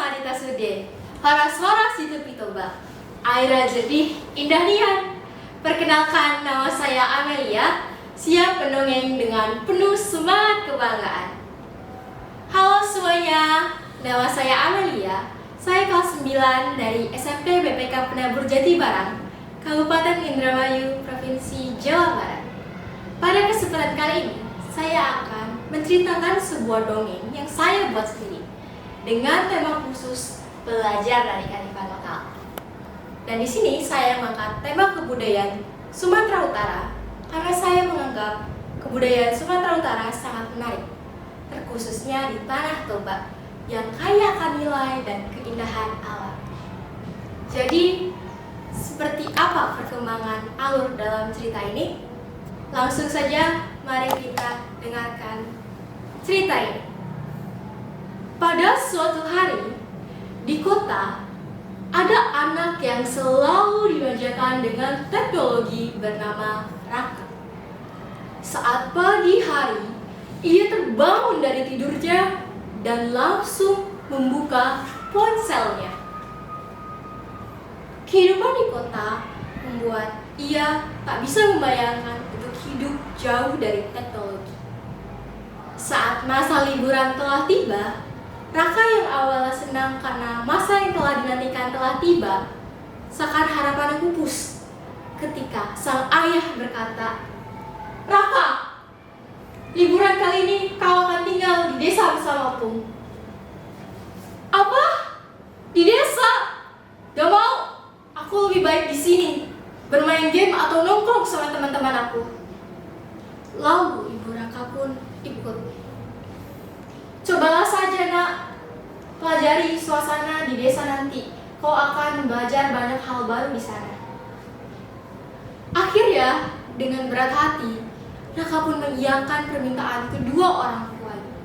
Wanita Sude, horas-horas di tepi toba, air jernih, indah nian. Perkenalkan, nama saya Amelia, siap mendongeng dengan penuh semangat kebanggaan. Halo semuanya, nama saya Amelia, saya kelas 9 dari SMP BPK Penabur Jatibarang, Kabupaten Indramayu, Provinsi Jawa Barat. Pada kesempatan kali ini, saya akan menceritakan sebuah dongeng yang saya buat sendiri dengan tema khusus belajar dari kearifan lokal. Dan di sini saya mengangkat tema kebudayaan Sumatera Utara karena saya menganggap kebudayaan Sumatera Utara sangat menarik, terkhususnya di Tanah Toba yang kaya akan nilai dan keindahan alam. Jadi, seperti apa perkembangan alur dalam cerita ini? Langsung saja, mari kita dengarkan cerita ini. Pada suatu hari, di kota, ada anak yang selalu dimanjakan dengan teknologi bernama Raka. Saat pagi hari, ia terbangun dari tidurnya dan langsung membuka ponselnya. Kehidupan di kota membuat ia tak bisa membayangkan untuk hidup jauh dari teknologi. Saat masa liburan telah tiba, Raka yang awalnya senang karena masa yang telah dinantikan telah tiba, seakan harapannya pupus ketika sang ayah berkata, "Raka, liburan kali ini kau akan tinggal di desa bersama Opung." "Apa? Di desa? Gak mau, aku lebih baik di sini, bermain game atau nongkrong sama teman-teman aku." Lalu ibu Raka pun ikut. "Cobalah saja nak, pelajari suasana di desa nanti. Kau akan belajar banyak hal baru di sana." Akhirnya, dengan berat hati, Raka pun mengiyakan permintaan kedua orang tuanya.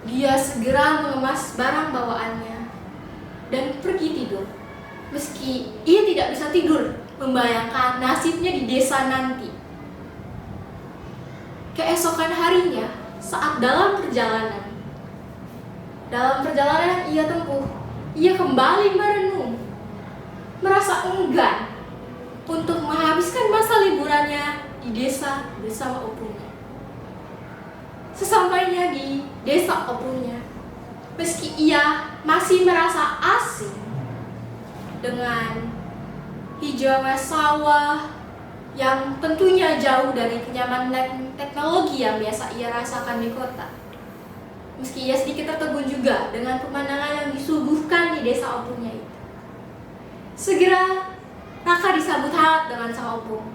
Dia segera mengemas barang bawaannya dan pergi tidur. Meski ia tidak bisa tidur, membayangkan nasibnya di desa nanti. Keesokan harinya, saat dalam perjalanan yang ia tempuh, ia kembali merenung, merasa enggan untuk menghabiskan masa liburannya di desa bersama opungnya. Sesampainya di desa opungnya, meski ia masih merasa asing dengan hijaunya sawah yang tentunya jauh dari kenyamanan teknologi yang biasa ia rasakan di kota. Meski ia sedikit tertegun juga dengan pemandangan yang disuguhkan di desa opungnya itu. Segera Raka disambut hangat dengan sang opung.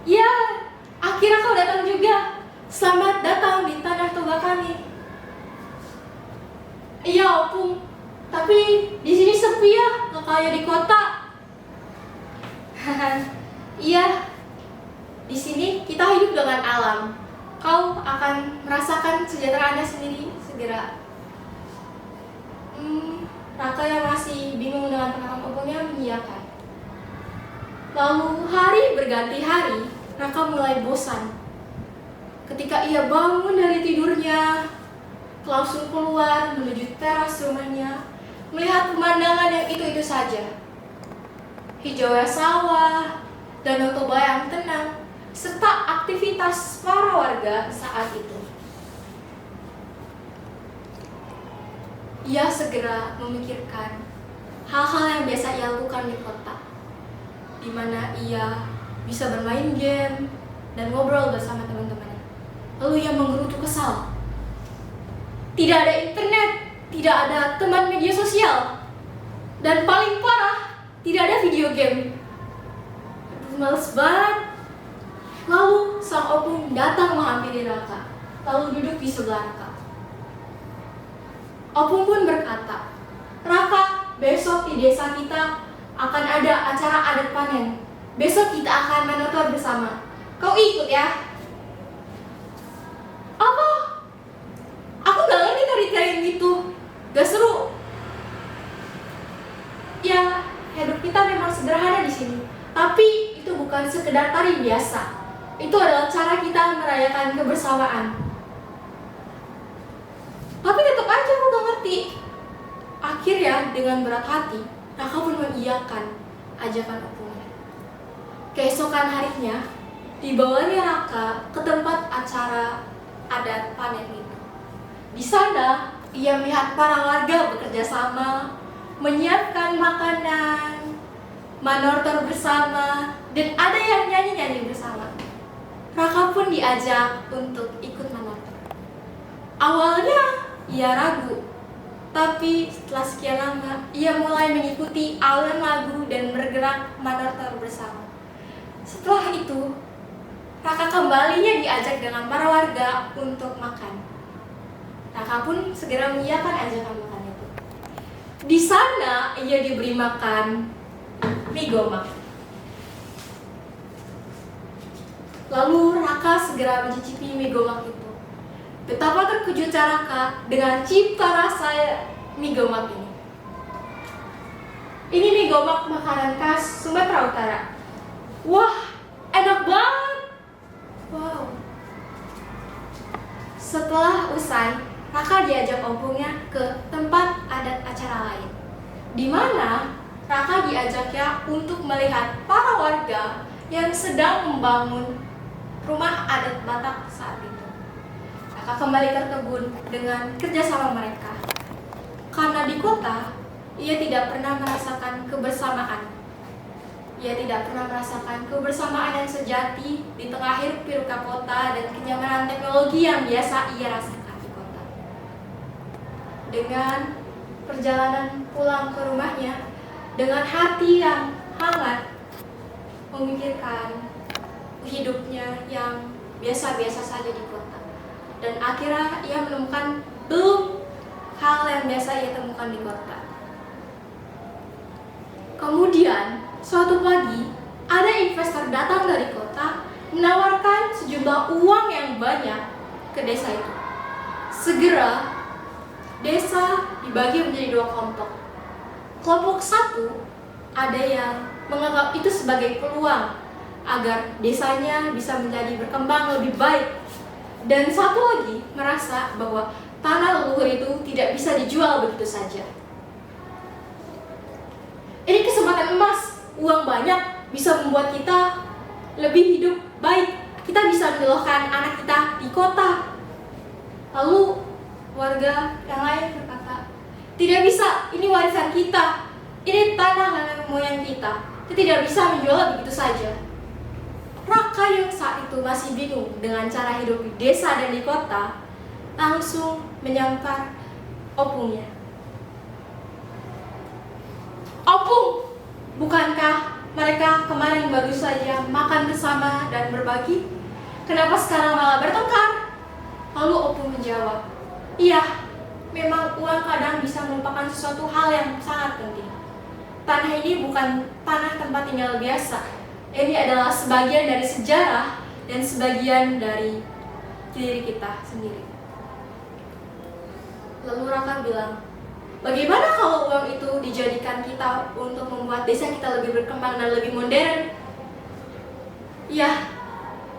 "Ya, akhirnya kau datang juga. Selamat datang di Tanah Toba kami." "Iya opung, tapi di sini sepi ya, gak kayak di kota." "Iya, di sini kita hidup dengan alam. Kau akan merasakan kesejahteraannya sendiri segera." Raka yang masih bingung dengan penerapan opungnya mengiyakan. Lalu hari berganti hari, Raka mulai bosan. Ketika ia bangun dari tidurnya, langsung keluar menuju teras rumahnya, melihat pemandangan yang itu-itu saja. Hijaunya sawah, danau Toba yang tenang, serta aktivitas para warga saat itu. Ia segera memikirkan hal-hal yang biasa ia lakukan di kota, di mana ia bisa bermain game dan ngobrol bersama teman-temannya. Lalu ia menggerutu kesal. Tidak ada internet, tidak ada teman media sosial, dan paling parah, tidak ada video game. Aduh, males banget. Lalu sang opung datang menghampiri Raka, lalu duduk di sebelah Raka. Opung pun berkata, "Raka, besok di desa kita akan ada acara adat panen. Besok kita akan menonton bersama. Kau ikut ya?" "Apa? Aku gak ngerti tari-tarian gitu. Gak seru." "Ya, hidup kita memang sederhana di sini. Tapi itu bukan sekedar tari biasa. Itu adalah cara kita merayakan kebersamaan." "Tapi tetap hati. Akhirnya dengan berat hati, Raka pun mengiyakan ajakan opungnya. Keesokan harinya, dibawanya Raka ke tempat acara adat panen itu. Di sana, ia melihat para warga bekerja sama, menyiapkan makanan, manortor bersama, dan ada yang nyanyi-nyanyi bersama. Raka pun diajak untuk ikut manortor. Awalnya, ia ragu, tapi setelah sekian lama, ia mulai mengikuti alur lagu dan bergerak manortor bersama. Setelah itu, Raka kembalinya diajak dengan para warga untuk makan. Raka pun segera mengiyakan ajakan makan itu. Di sana, ia diberi makan mie gomak. Lalu Raka segera mencicipi mie gomak itu. Betapa terkejutnya Raka dengan cipta rasa mie gomak ini. Ini mie gomak makanan khas Sumatera Utara. Wah, enak banget. Wow. Setelah usai, Raka diajak opungnya ke tempat adat acara lain, di mana Raka diajaknya untuk melihat para warga yang sedang membangun rumah adat Batak saat itu. Raka kembali ke kebun dengan kerjasama mereka. Karena di kota, ia tidak pernah merasakan kebersamaan. Ia tidak pernah merasakan kebersamaan yang sejati di tengah hiruk pikuk kota dan kenyamanan teknologi yang biasa ia rasakan di kota. Dengan perjalanan pulang ke rumahnya, dengan hati yang hangat, memikirkan hidupnya yang biasa-biasa saja di kota. Dan akhirnya ia menemukan belum hal yang biasa ia temukan di kota. Kemudian, suatu pagi, ada investor datang dari kota menawarkan sejumlah uang yang banyak ke desa itu. Segera, desa dibagi menjadi dua kelompok. Kelompok satu, ada yang menganggap itu sebagai peluang agar desanya bisa menjadi berkembang lebih baik. Dan satu lagi merasa bahwa tanah leluhur itu tidak bisa dijual begitu saja. Ini kesempatan emas, uang banyak bisa membuat kita lebih hidup baik. Kita bisa menyalurkan anak kita di kota. Lalu warga yang lain berkata, tidak bisa, ini warisan kita. Ini tanah nenek moyang kita. Kita tidak bisa menjual begitu saja. Raka yang saat itu masih bingung dengan cara hidup di desa dan di kota, langsung menyampar opungnya. Opung, bukankah mereka kemarin baru saja makan bersama dan berbagi? Kenapa sekarang malah bertengkar? Lalu Opung menjawab, iya, memang uang kadang bisa merupakan sesuatu hal yang sangat penting. Tanah ini bukan tanah tempat tinggal biasa. Ini adalah sebagian dari sejarah dan sebagian dari diri kita sendiri. Lalu Raka bilang, bagaimana kalau uang itu dijadikan kita untuk membuat desa kita lebih berkembang dan lebih modern? Ya,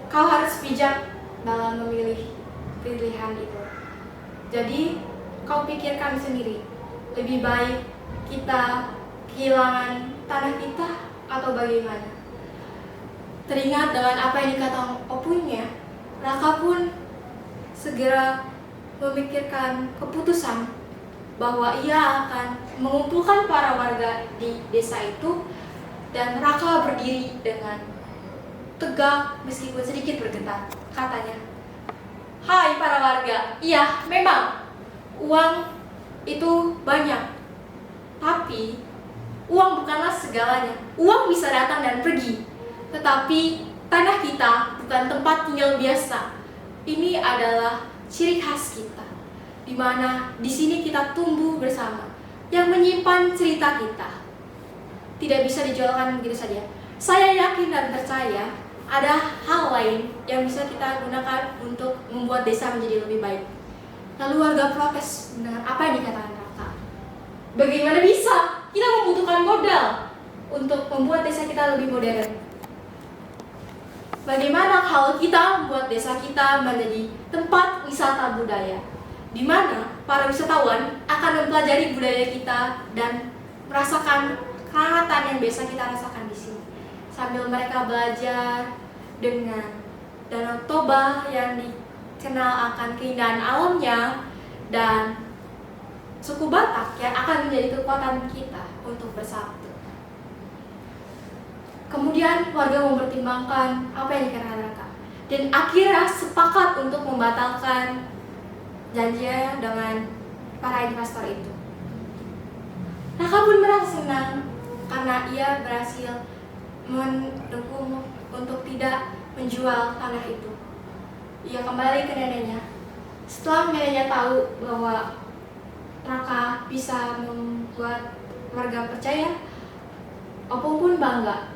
kau harus bijak dalam memilih pilihan itu. Jadi, kau pikirkan sendiri, lebih baik kita kehilangan tanah kita atau bagaimana? Teringat dengan apa yang dikatakan opungnya, Raka pun segera memikirkan keputusan bahwa ia akan mengumpulkan para warga di desa itu, dan Raka berdiri dengan tegak meskipun sedikit bergetar. Katanya, hai para warga, iya memang uang itu banyak, tapi uang bukanlah segalanya. Uang bisa datang dan pergi, tetapi tanah kita bukan tempat tinggal biasa. Ini adalah ciri khas kita, di mana di sini kita tumbuh bersama, yang menyimpan cerita kita. Tidak bisa dijualkan begitu saja. Saya yakin dan percaya ada hal lain yang bisa kita gunakan untuk membuat desa menjadi lebih baik. Lalu warga protes dengan apa yang dikatakan Raka. Bagaimana bisa? Kita membutuhkan modal untuk membuat desa kita lebih modern. Bagaimana kalau kita membuat desa kita menjadi tempat wisata budaya? di mana para wisatawan akan mempelajari budaya kita dan merasakan kehangatan yang biasa kita rasakan di sini. Sambil mereka belajar dengan Danau Toba yang dikenal akan keindahan alamnya, dan suku Batak yang akan menjadi kekuatan kita untuk bersatu. Kemudian warga mempertimbangkan apa yang dikatakan Raka, dan akhirnya sepakat untuk membatalkan janjinya dengan para investor itu. Raka pun merasa senang karena ia berhasil mendukung untuk tidak menjual tanah itu. Ia kembali ke neneknya. Setelah neneknya tahu bahwa Raka bisa membuat warga percaya, Opung pun bangga.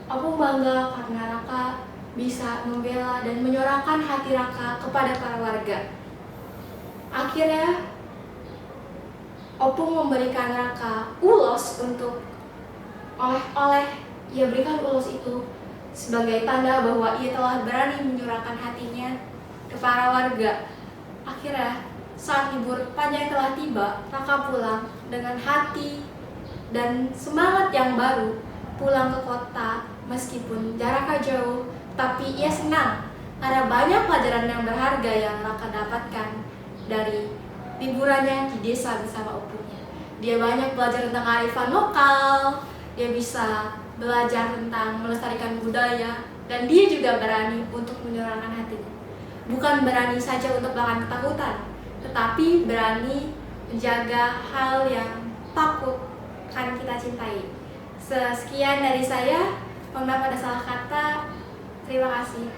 Opung bangga karena Raka bisa membela dan menyuarakan hati Raka kepada para warga. Akhirnya Opung memberikan Raka ulos untuk oleh-oleh. Ia berikan ulos itu sebagai tanda bahwa ia telah berani menyuarakan hatinya ke para warga. Akhirnya saat libur panjang telah tiba, Raka pulang dengan hati dan semangat yang baru pulang ke kota. Meskipun jaraknya jauh, tapi ia senang karena banyak pelajaran yang berharga yang Raka dapatkan dari liburannya di desa bersama opungnya. Dia banyak belajar tentang kearifan lokal, dia bisa belajar tentang melestarikan budaya, dan dia juga berani untuk menyuarakan hatinya. Bukan berani saja untuk melawan ketakutan, tetapi berani menjaga hal yang takut kan kita cintai. Sekian dari saya. Kalau ada salah kata, terima kasih.